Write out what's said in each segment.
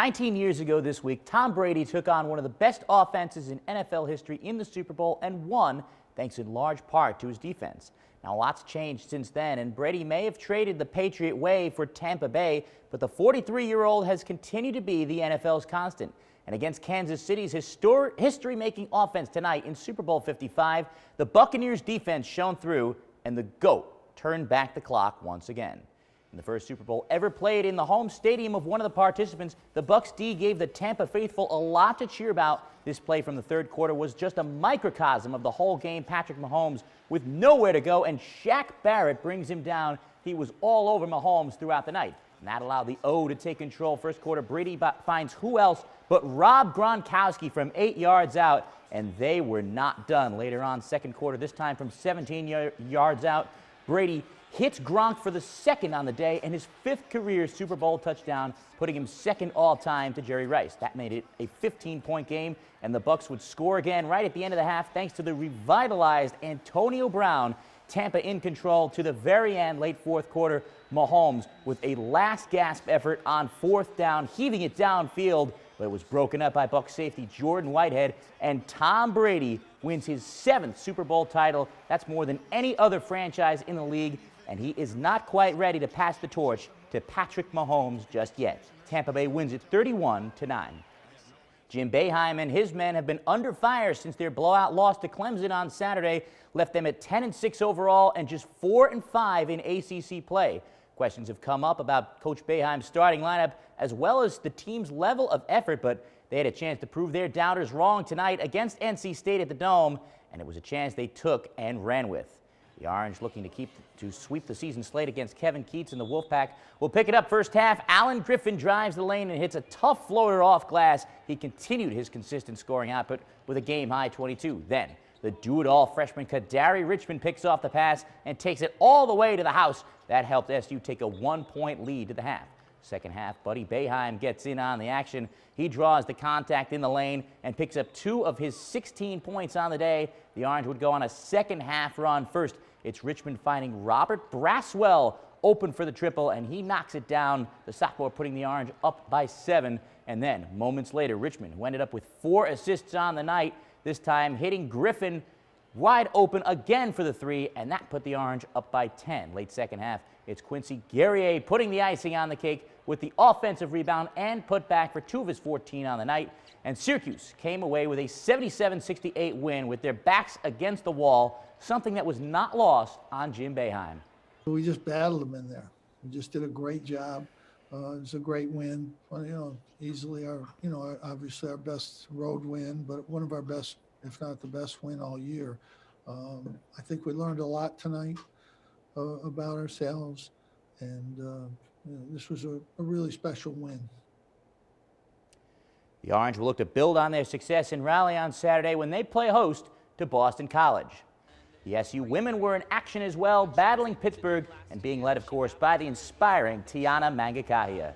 19 years ago this week, Tom Brady took on one of the best offenses in NFL history in the Super Bowl and won thanks in large part to his defense. Now, lots changed since then, and Brady may have traded the Patriot way for Tampa Bay, but the 43-year-old has continued to be the NFL's constant. And against Kansas City's history-making offense tonight in Super Bowl 55, the Buccaneers' defense shone through, and the GOAT turned back the clock once again. In the first Super Bowl ever played in the home stadium of one of the participants, the Bucs D gave the Tampa faithful a lot to cheer about. This play from the third quarter was just a microcosm of the whole game. Patrick Mahomes with nowhere to go, and Shaq Barrett brings him down. He was all over Mahomes throughout the night, and that allowed the O to take control. First quarter, Brady finds who else but Rob Gronkowski from 8 yards out, and they were not done. Later on, second quarter, this time from 17 yards out, Brady hits Gronk for the second on the day and his fifth career Super Bowl touchdown, putting him second all-time to Jerry Rice. That made it a 15-point game, and the Bucs would score again right at the end of the half thanks to the revitalized Antonio Brown. Tampa in control to the very end, late fourth quarter. Mahomes with a last-gasp effort on fourth down, heaving it downfield, but it was broken up by Bucs safety Jordan Whitehead, and Tom Brady wins his seventh Super Bowl title. That's more than any other franchise in the league, and he is not quite ready to pass the torch to Patrick Mahomes just yet. Tampa Bay wins it 31-9. Jim Boeheim and his men have been under fire since their blowout loss to Clemson on Saturday left them at 10-6 overall and just 4-5 in ACC play. Questions have come up about Coach Boeheim's starting lineup as well as the team's level of effort, but they had a chance to prove their doubters wrong tonight against NC State at the Dome, and it was a chance they took and ran with. The Orange looking to sweep the season slate against Kevin Keatts and the Wolfpack. We'll pick it up first half. Alan Griffin drives the lane and hits a tough floater off glass. He continued his consistent scoring output with a game-high 22. Then the do-it-all freshman Kadari Richmond picks off the pass and takes it all the way to the house. That helped SU take a 1-point lead to the half. Second half, Buddy Boeheim gets in on the action. He draws the contact in the lane and picks up 2 of his 16 points on the day. The Orange would go on a second half run. First, it's Richmond finding Robert Braswell open for the triple, and he knocks it down. The sophomore putting the Orange up by 7. And then, moments later, Richmond, who ended up with 4 assists on the night, this time hitting Griffin wide open again for the 3, and that put the Orange up by 10. Late second half, it's Quincy Guerrier putting the icing on the cake with the offensive rebound and put back for 2 of his 14 on the night. And Syracuse came away with a 77-68 win with their backs against the wall, something that was not lost on Jim Boeheim. We just battled them in there. We just did a great job. It was a great win. Easily obviously our best road win, but one of our best, if not the best win all year. I think we learned a lot tonight about ourselves, and this was a really special win. The Orange will look to build on their success and rally on Saturday when they play host to Boston College. The SU women were in action as well, battling Pittsburgh and being led, of course, by the inspiring Tiana Mangakahia.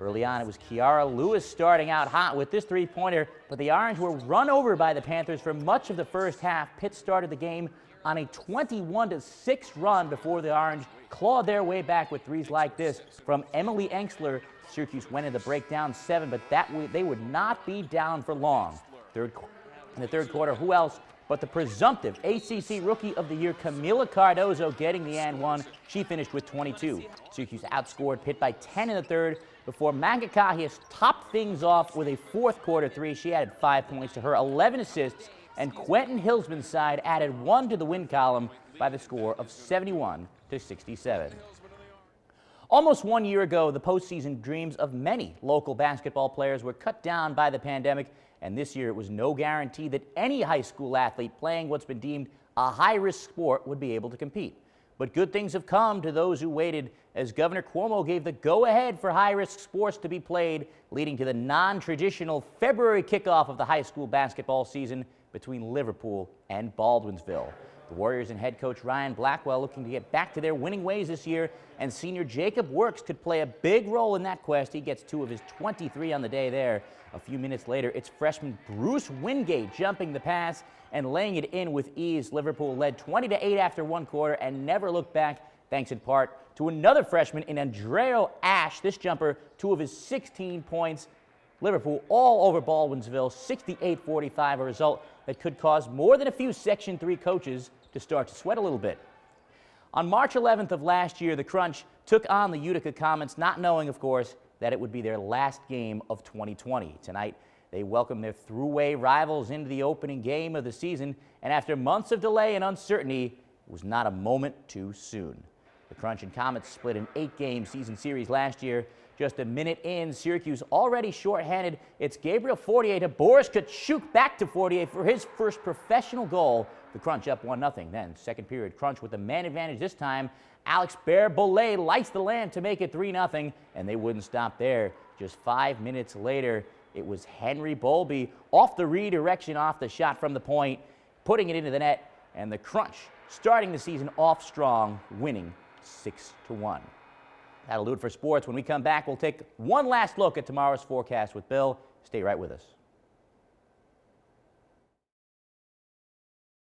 Early on, it was Kiara Lewis starting out hot with this three-pointer, but the Orange were run over by the Panthers for much of the first half. Pitt started the game on a 21-6 run before the Orange clawed their way back with threes like this from Emily Engstler. Syracuse went in the break down 7, but they would not be down for long. In the third quarter, who else but the presumptive ACC Rookie of the Year, Camila Cardozo, getting the and one. She finished with 22. Syracuse outscored Pitt by 10 in the third before Mangakahia topped things off with a fourth quarter 3. She added 5 points to her 11 assists, and Quentin Hillsman's side added 1 to the win column by the score of 71-67. Almost 1 year ago, the postseason dreams of many local basketball players were cut down by the pandemic, and this year it was no guarantee that any high school athlete playing what's been deemed a high-risk sport would be able to compete. But good things have come to those who waited, as Governor Cuomo gave the go-ahead for high-risk sports to be played, leading to the non-traditional February kickoff of the high school basketball season between Liverpool and Baldwinsville. The Warriors and head coach Ryan Blackwell looking to get back to their winning ways this year, and senior Jacob Works could play a big role in that quest. He gets 2 of his 23 on the day there. A few minutes later, it's freshman Bruce Wingate jumping the pass and laying it in with ease. Liverpool led 20-8 after 1 quarter and never looked back, thanks in part to another freshman in Andreo Ash. This jumper, 2 of his 16 points. Liverpool all over Baldwinsville, 68-45, a result that could cause more than a few Section 3 coaches to start to sweat a little bit. On March 11th of last year, the Crunch took on the Utica Comets, not knowing, of course, that it would be their last game of 2020. Tonight, they welcomed their throughway rivals into the opening game of the season, and after months of delay and uncertainty, it was not a moment too soon. The Crunch and Comets split an 8-game season series last year. Just a minute in, Syracuse already shorthanded. It's Gabriel Fortier to Boris Kachuk back to Fortier for his first professional goal. The Crunch up 1-0. Then, second period, Crunch with the man advantage this time. Alex Bear-Bollet lights the lamp to make it 3-0, and they wouldn't stop there. Just 5 minutes later, it was Henry Bowlby off the redirection, off the shot from the point, putting it into the net, and the Crunch starting the season off strong, winning 6-1. That'll do it for sports. When we come back, we'll take one last look at tomorrow's forecast with Bill. Stay right with us.